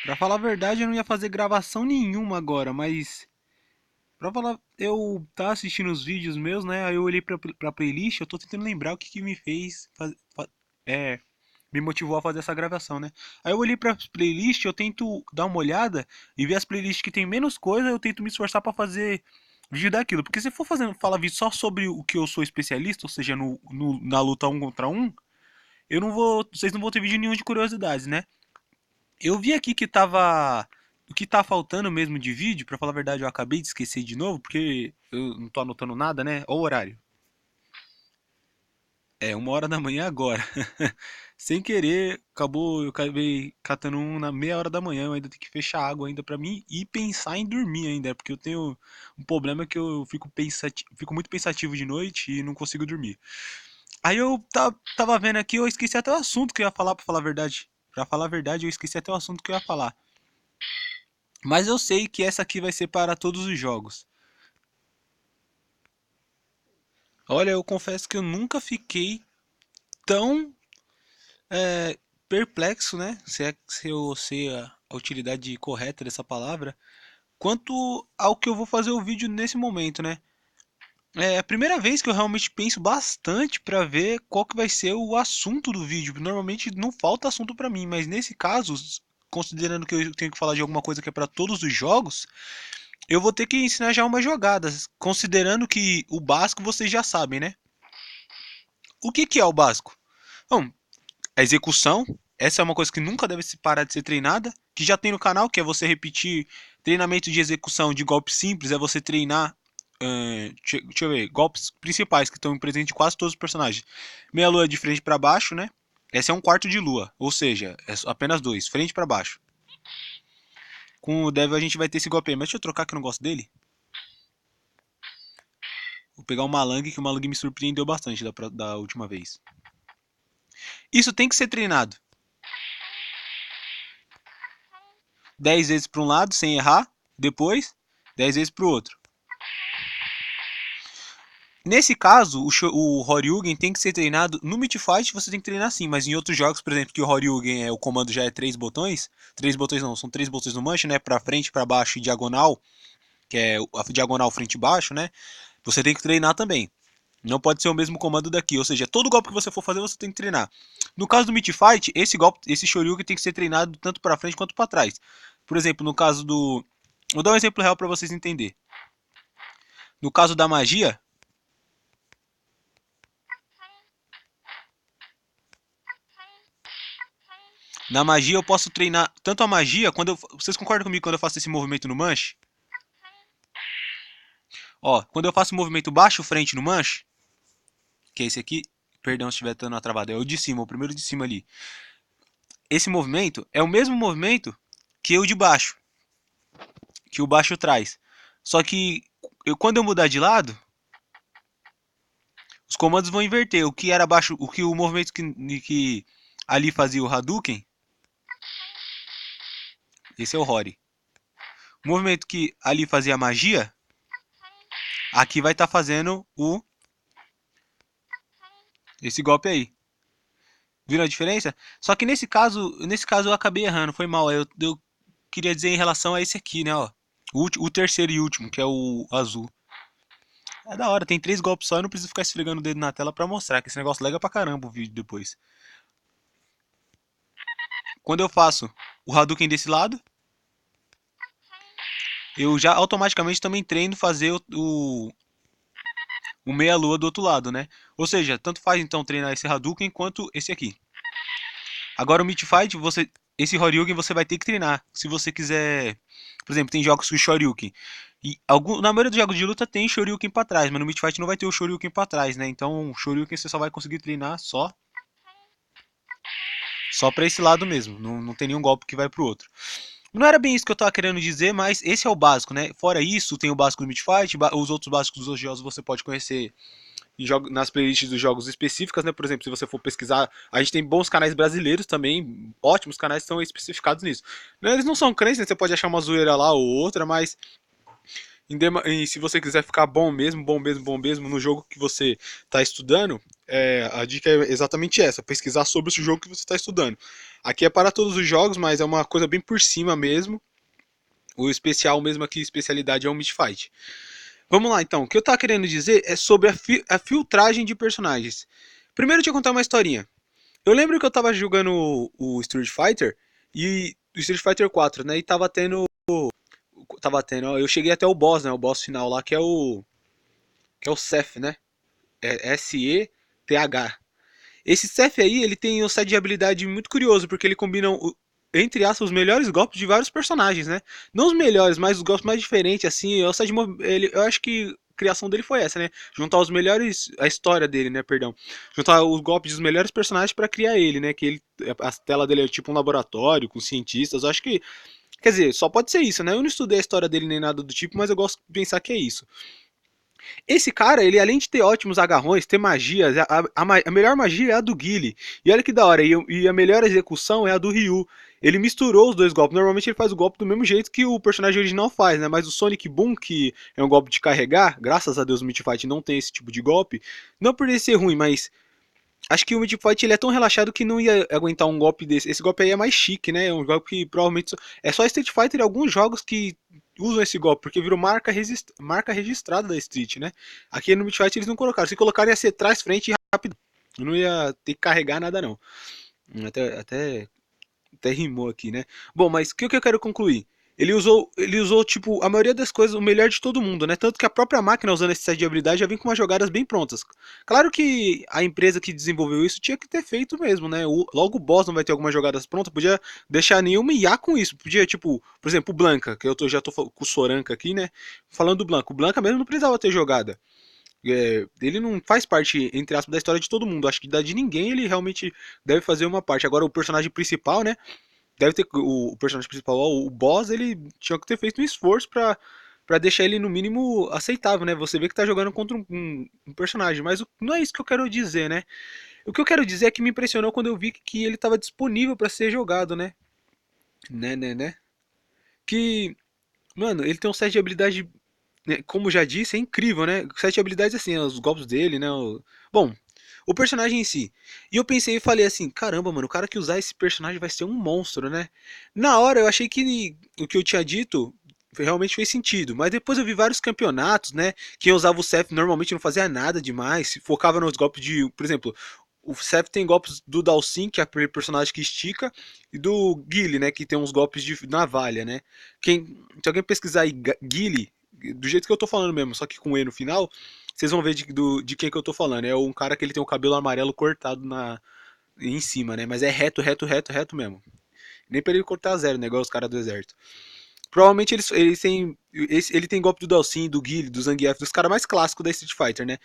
Pra falar a verdade, eu não ia fazer gravação nenhuma agora, mas pra falar, eu tava assistindo os vídeos meus, né? Aí eu olhei pra playlist, eu tô tentando lembrar o que que me fez é, me motivou a fazer essa gravação, né? Aí eu olhei pra playlist, eu tento dar uma olhada e ver as playlists que tem menos coisa, eu tento me esforçar pra fazer vídeo daquilo, porque se for fazendo falar vídeo só sobre o que eu sou especialista, ou seja, na luta um contra um, eu não vou, vocês não vão ter vídeo nenhum de curiosidades, né? Eu vi aqui que tava. O que tá faltando mesmo de vídeo, pra falar a verdade, eu acabei de esquecer de novo, porque eu não tô anotando nada, né? Olha o horário. É 1 hora da manhã agora. Sem querer, eu acabei catando um na meia hora da manhã. Eu ainda tenho que fechar a água ainda pra mim e pensar em dormir ainda, porque eu tenho um problema que eu fico muito pensativo de noite e não consigo dormir. Aí eu tava vendo aqui, eu esqueci até o assunto que eu ia falar, pra falar a verdade. Pra falar a verdade, eu esqueci até o assunto que eu ia falar. Mas eu sei que essa aqui vai ser para todos os jogos. Olha, eu confesso que eu nunca fiquei tão perplexo, né? Se eu sei a utilidade correta dessa palavra, quanto ao que eu vou fazer o vídeo nesse momento, né? É a primeira vez que eu realmente penso bastante para ver qual que vai ser o assunto do vídeo. Normalmente não falta assunto para mim, mas nesse caso, considerando que eu tenho que falar de alguma coisa que é para todos os jogos, eu vou ter que ensinar já umas jogadas, considerando que o básico vocês já sabem, né? O que que é o básico? Bom, a execução, essa é uma coisa que nunca deve se parar de ser treinada, que já tem no canal, que é você repetir treinamento de execução de golpes simples, é você treinar, deixa eu ver, golpes principais que estão presentes em quase todos os personagens. Meia lua de frente para baixo, né? Esse é um quarto de lua, ou seja, é apenas dois, frente para baixo. Com o Devil a gente vai ter esse golpe aí, mas deixa eu trocar que eu não gosto dele. Vou pegar o Malang, que o Malang me surpreendeu bastante da última vez. Isso tem que ser treinado 10 vezes para um lado, sem errar. Depois, 10 vezes para o outro. Nesse caso, o Horyugen tem que ser treinado. No Midfight você tem que treinar sim, mas em outros jogos, por exemplo, que o Horyugen o comando já é 3 botões. 3 botões não, são 3 botões no manche, né? Pra frente, pra baixo e diagonal, que é a diagonal frente e baixo, né? Você tem que treinar também. Não pode ser o mesmo comando daqui, ou seja, todo golpe que você for fazer você tem que treinar. No caso do Midfight, esse golpe, esse Shoryuken tem que ser treinado tanto para frente quanto para trás. Por exemplo, no caso do, vou dar um exemplo real para vocês entenderem. No caso da magia, na magia eu posso treinar tanto a magia, vocês concordam comigo quando eu faço esse movimento no manche? Ó, quando eu faço o movimento baixo frente no manche, que é esse aqui, perdão se estiver dando uma travada, é o de cima, o primeiro de cima ali. Esse movimento é o mesmo movimento que o de baixo, que o baixo traz. Só que quando eu mudar de lado, os comandos vão inverter. O que era baixo, o movimento que ali fazia o Hadouken, esse é o Hori. O movimento que ali fazia a magia, aqui vai estar fazendo esse golpe aí. Viram a diferença? Só que nesse caso eu acabei errando, foi mal. Eu queria dizer em relação a esse aqui, né, ó. O terceiro e último, que é o azul. É da hora, tem 3 golpes só, eu não preciso ficar esfregando o dedo na tela pra mostrar, que esse negócio lega pra caramba o vídeo depois. Quando eu faço o Hadouken desse lado, eu já automaticamente também treino fazer o meia-lua do outro lado, né? Ou seja, tanto faz então treinar esse Hadouken quanto esse aqui. Agora o Midfight, esse Horyugen você vai ter que treinar. Se você quiser. Por exemplo, tem jogos com o Shoryuken. Na maioria dos jogos de luta tem Shoryuken pra trás, mas no Midfight não vai ter o Shoryuken pra trás, né? Então o Shoryuken você só vai conseguir treinar só pra esse lado mesmo. Não tem nenhum golpe que vai pro outro. Não era bem isso que eu tava querendo dizer, mas esse é o básico, né? Fora isso, tem o básico do Midfight, os outros básicos dos jogos você pode conhecer nas playlists dos jogos específicas, né? Por exemplo, se você for pesquisar, a gente tem bons canais brasileiros também, ótimos canais que estão especificados nisso. Eles não são crentes, né? Você pode achar uma zoeira lá ou outra, mas E se você quiser ficar bom mesmo, bom mesmo, bom mesmo no jogo que você está estudando, a dica é exatamente essa: pesquisar sobre o jogo que você está estudando. Aqui é para todos os jogos, mas é uma coisa bem por cima mesmo. O especial mesmo aqui, especialidade é o Midfight. Vamos lá então. O que eu tava querendo dizer é sobre a filtragem de personagens. Primeiro, deixa eu contar uma historinha. Eu lembro que eu tava jogando o Street Fighter e o Street Fighter 4, né? E tava tendo, ó, eu cheguei até o boss, né? O boss final lá que é o Seth, né? É Seth. Esse Seth aí, ele tem um set de habilidade muito curioso, porque ele combina, entre aspas, os melhores golpes de vários personagens, né? Não os melhores, mas os golpes mais diferentes, assim. O set eu acho que a criação dele foi essa, né? Juntar os melhores, a história dele, né? Perdão. Juntar os golpes dos melhores personagens pra criar ele, né? Que ele, a tela dele é tipo um laboratório com cientistas. Eu acho que, quer dizer, só pode ser isso, né? Eu não estudei a história dele nem nada do tipo, mas eu gosto de pensar que é isso. Esse cara, ele além de ter ótimos agarrões, ter magias, a melhor magia é a do Guile. E olha que da hora, e a melhor execução é a do Ryu. Ele misturou os dois golpes. Normalmente ele faz o golpe do mesmo jeito que o personagem original faz, né? Mas o Sonic Boom, que é um golpe de carregar, graças a Deus o Midfight não tem esse tipo de golpe. Não por ele ser ruim, mas acho que o Midfight ele é tão relaxado que não ia aguentar um golpe desse. Esse golpe aí é mais chique, né? É um golpe que provavelmente. É só Street Fighter e alguns jogos que usam esse golpe, porque virou marca registrada da Street, né? Aqui no Midfight eles não colocaram. Se colocaram ia ser trás, frente e rápido. Não ia ter que carregar nada, não. Até rimou aqui, né? Bom, mas o que eu quero concluir? Ele usou, tipo, a maioria das coisas, o melhor de todo mundo, né? Tanto que a própria máquina usando esse set de habilidade já vem com umas jogadas bem prontas. Claro que a empresa que desenvolveu isso tinha que ter feito mesmo, né? Logo o boss não vai ter algumas jogadas prontas, podia deixar nenhuma IA com isso. Podia, tipo, por exemplo, o Blanca, que já tô com o Soranka aqui, né? Falando do Blanca. O Blanca mesmo não precisava ter jogada. Ele não faz parte, entre aspas, da história de todo mundo. Acho que da de ninguém ele realmente deve fazer uma parte. Agora, o personagem principal, né? Deve ter o personagem principal, o boss, ele tinha que ter feito um esforço pra deixar ele no mínimo aceitável, né? Você vê que tá jogando contra um personagem, mas não é isso que eu quero dizer, né? O que eu quero dizer é que me impressionou quando eu vi que ele tava disponível pra ser jogado, né? Né? Que, mano, ele tem um set de habilidade, né, como já disse, é incrível, né? Set de habilidades assim, os golpes dele, né? Bom, o personagem em si. E eu pensei e falei assim, caramba, mano, o cara que usar esse personagem vai ser um monstro, né? Na hora eu achei que o que eu tinha dito realmente fez sentido, mas depois eu vi vários campeonatos, né? Quem usava o Seth normalmente não fazia nada demais, focava nos golpes de, por exemplo, o Seth tem golpes do Dalsin, que é aquele personagem que estica, e do Guile, né, que tem uns golpes de navalha, né? Se alguém pesquisar aí Guile, do jeito que eu tô falando mesmo, só que com E no final, vocês vão ver de quem que eu tô falando. É um cara que ele tem o cabelo amarelo cortado em cima, né? Mas é reto, reto, reto, reto mesmo. Nem pra ele cortar zero, né? Igual os caras do exército. Provavelmente eles têm. Ele tem golpe do Dalsin, do Guile, do Zangief, dos caras mais clássicos da Street Fighter, né?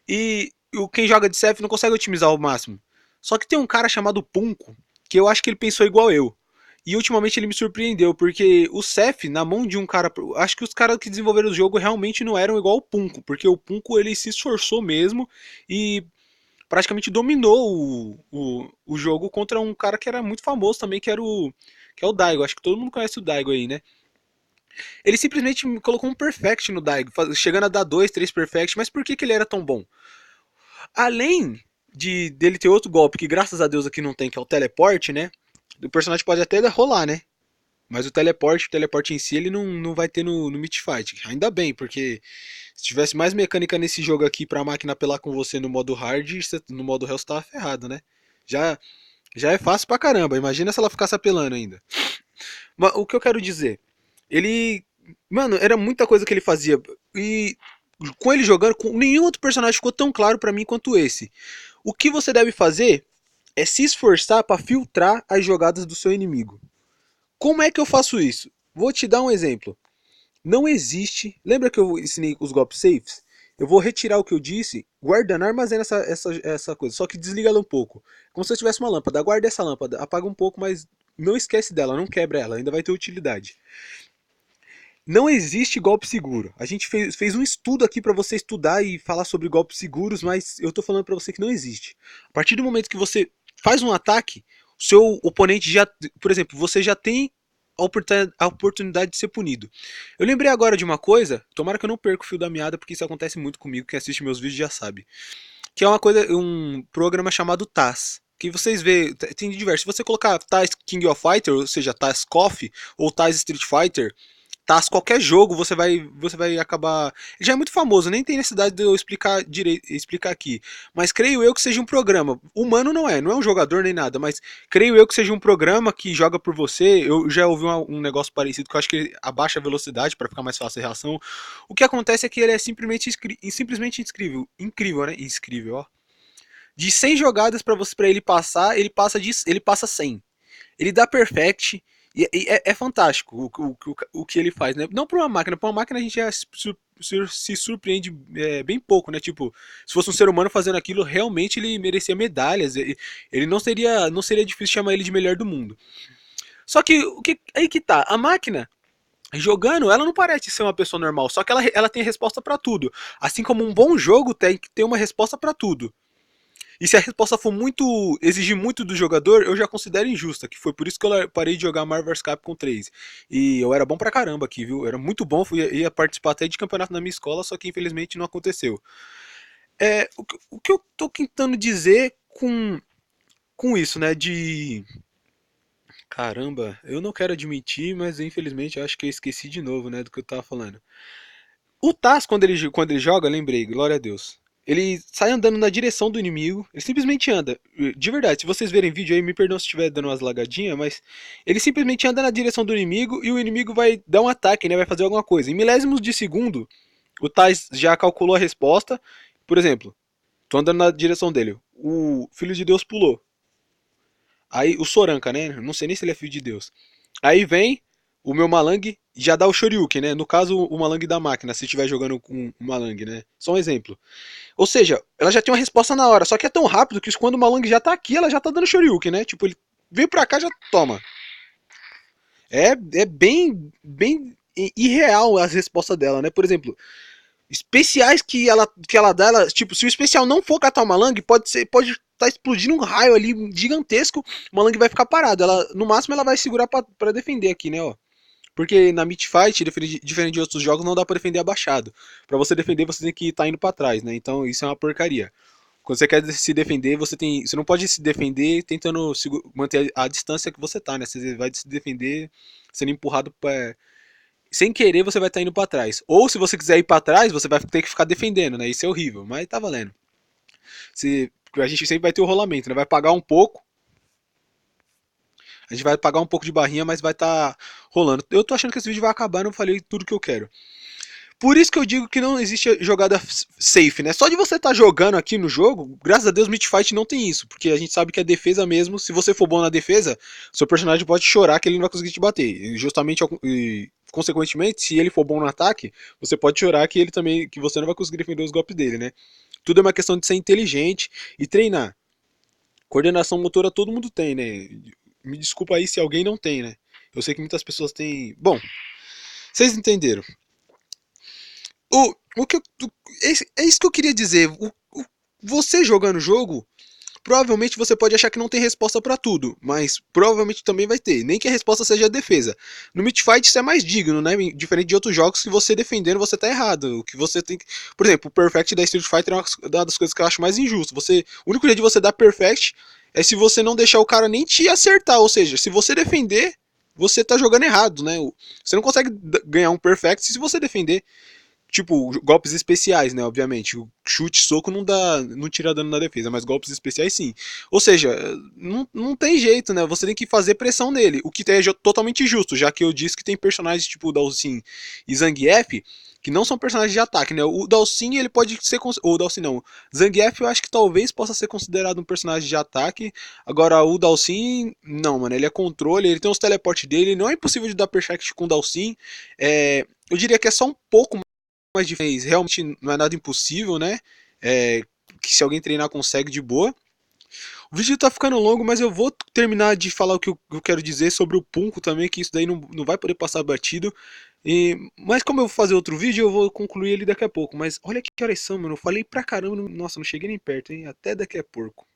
E quem joga de Seth não consegue otimizar ao máximo. Só que tem um cara chamado Punko, que eu acho que ele pensou igual eu. E ultimamente ele me surpreendeu, porque o Seth, na mão de um cara. Acho que os caras que desenvolveram o jogo realmente não eram igual o Punko, porque o Punko ele se esforçou mesmo e praticamente dominou o jogo contra um cara que era muito famoso também, que é o Daigo. Acho que todo mundo conhece o Daigo aí, né? Ele simplesmente colocou um Perfect no Daigo, chegando a dar 2, 3 Perfect, mas por que ele era tão bom? Além dele ter outro golpe que graças a Deus aqui não tem, que é o teleporte, né? O personagem pode até rolar, né? Mas o teleporte em si, ele não vai ter no Meat Fight. Ainda bem, porque se tivesse mais mecânica nesse jogo aqui pra máquina apelar com você no modo hard, no modo hell você tava ferrado, né? Já, já é fácil pra caramba. Imagina se ela ficasse apelando ainda. Mas o que eu quero dizer? Ele. Mano, era muita coisa que ele fazia. E com ele jogando, com nenhum outro personagem ficou tão claro pra mim quanto esse. O que você deve fazer é se esforçar pra filtrar as jogadas do seu inimigo. Como é que eu faço isso? Vou te dar um exemplo. Não existe. Lembra que eu ensinei os golpes safes? Eu vou retirar o que eu disse, guardando, armazena essa coisa. Só que desliga ela um pouco. Como se eu tivesse uma lâmpada. Guarda essa lâmpada, apaga um pouco, mas não esquece dela, não quebra ela, ainda vai ter utilidade. Não existe golpe seguro. A gente fez um estudo aqui para você estudar e falar sobre golpes seguros, mas eu tô falando para você que não existe. A partir do momento que você faz um ataque, o seu oponente já, por exemplo, você já tem a oportunidade de ser punido. Eu lembrei agora de uma coisa, tomara que eu não perca o fio da meada, porque isso acontece muito comigo, quem assiste meus vídeos já sabe. Que é uma coisa, um programa chamado TAS. Que vocês vê, tem diversos. Se você colocar TAS King of Fighter, ou seja, TAS KOF, ou TAS Street Fighter, TAS qualquer jogo, você vai acabar. Ele já é muito famoso, nem tem necessidade de eu explicar direito, explicar aqui. Mas creio eu que seja um programa. Humano não é um jogador nem nada, mas creio eu que seja um programa que joga por você. Eu já ouvi um negócio parecido que eu acho que ele abaixa a velocidade para ficar mais fácil a reação. O que acontece é que ele é simplesmente incrível. Incrível, né? Incrível, ó. De 100 jogadas para ele passar, ele passa 100. Ele dá perfect. É fantástico o que ele faz, né? Não para uma máquina a gente já se surpreende bem pouco, né? Tipo, se fosse um ser humano fazendo aquilo, realmente ele merecia medalhas. Ele não seria difícil chamar ele de melhor do mundo. Só que aí que tá, a máquina jogando, ela não parece ser uma pessoa normal, só que ela tem resposta para tudo. Assim como um bom jogo tem que ter uma resposta para tudo. E se a resposta for muito. Exigir muito do jogador, eu já considero injusta. Que foi por isso que eu parei de jogar Marvel vs Capcom 3. E eu era bom pra caramba aqui, viu? Eu era muito bom, ia participar até de campeonato na minha escola, só que infelizmente não aconteceu. O que eu tô tentando dizer com isso, né? De. Caramba, eu não quero admitir, mas infelizmente eu acho que eu esqueci de novo, né? Do que eu tava falando. O Taz, quando ele joga, lembrei, glória a Deus. Ele sai andando na direção do inimigo, ele simplesmente anda. De verdade, se vocês verem vídeo aí, me perdão se estiver dando umas lagadinhas, mas ele simplesmente anda na direção do inimigo e o inimigo vai dar um ataque, né? Vai fazer alguma coisa. Em milésimos de segundo, o Taz já calculou a resposta. Por exemplo, tô andando na direção dele. O Filho de Deus pulou. Aí o Soranka, né? Não sei nem se ele é filho de Deus. Aí vem o meu Malang já dá o Shoryuken, né? No caso, o Malang da máquina, se estiver jogando com o Malang, né? Só um exemplo. Ou seja, ela já tem uma resposta na hora, só que é tão rápido que quando o Malang já tá aqui, ela já tá dando Shoryuken, né? Tipo, ele veio pra cá já toma. É bem irreal as respostas dela, né? Por exemplo, especiais que ela dá, tipo, se o especial não for catar o Malang, pode estar explodindo um raio ali gigantesco, o Malang vai ficar parado. Ela, no máximo, ela vai segurar pra defender aqui, né, ó. Porque na Meat Fight, diferente de outros jogos, não dá pra defender abaixado. Pra você defender, você tem que estar indo pra trás, né? Então isso é uma porcaria. Quando você quer se defender, você não pode se defender tentando manter a distância que você tá, né? Você vai se defender sendo empurrado sem querer, você vai estar indo pra trás. Ou se você quiser ir pra trás, você vai ter que ficar defendendo, né? Isso é horrível, mas tá valendo. A gente sempre vai ter o rolamento, né? Vai pagar um pouco. A gente vai pagar um pouco de barrinha, mas vai estar rolando. Eu tô achando que esse vídeo vai acabar, não falei tudo que eu quero. Por isso que eu digo que não existe jogada safe, né? Só de você estar tá jogando aqui no jogo, graças a Deus Meat Fight não tem isso, porque a gente sabe que a defesa mesmo, se você for bom na defesa, seu personagem pode chorar que ele não vai conseguir te bater. E justamente consequentemente, se ele for bom no ataque, você pode chorar que ele também que você não vai conseguir defender os golpes dele, né? Tudo é uma questão de ser inteligente e treinar. Coordenação motora todo mundo tem, né? Me desculpa aí se alguém não tem, né? Eu sei que muitas pessoas têm. Bom, vocês entenderam. O que eu, é isso que eu queria dizer. Você jogando o jogo, provavelmente você pode achar que não tem resposta pra tudo, mas provavelmente também vai ter. Nem que a resposta seja a defesa. No Meat Fight isso é mais digno, né? Diferente de outros jogos que você defendendo você tá errado. O que você tem que... Por exemplo, o Perfect da Street Fighter é uma das coisas que eu acho mais injusto. O único jeito de você dar Perfect é se você não deixar o cara nem te acertar. Ou seja, se você defender, você tá jogando errado, né? Você não consegue ganhar um Perfect se você defender. Tipo, golpes especiais, né? Obviamente. O chute, soco não dá. Não tira dano na defesa, mas golpes especiais sim. Ou seja, não tem jeito, né? Você tem que fazer pressão nele. O que é totalmente justo, já que eu disse que tem personagens tipo Dalsin e Zangief que não são personagens de ataque, né? O Dalsin, ele pode ser. Ou o Dalsin não. Zangief eu acho que talvez possa ser considerado um personagem de ataque. Agora, o Dalsin, não, mano. Ele é controle, ele tem os teleportes dele. Não é impossível de dar perfect com o Dalsin. Eu diria que é só um pouco mais difícil, realmente não é nada impossível, né? Que se alguém treinar consegue de boa. O vídeo tá ficando longo, mas eu vou terminar de falar o que eu quero dizer sobre o Punko também, que isso daí não vai poder passar batido. Mas como eu vou fazer outro vídeo, eu vou concluir ele daqui a pouco. Mas olha que horas são, mano. Eu falei pra caramba, nossa, não cheguei nem perto, hein? Até daqui a pouco.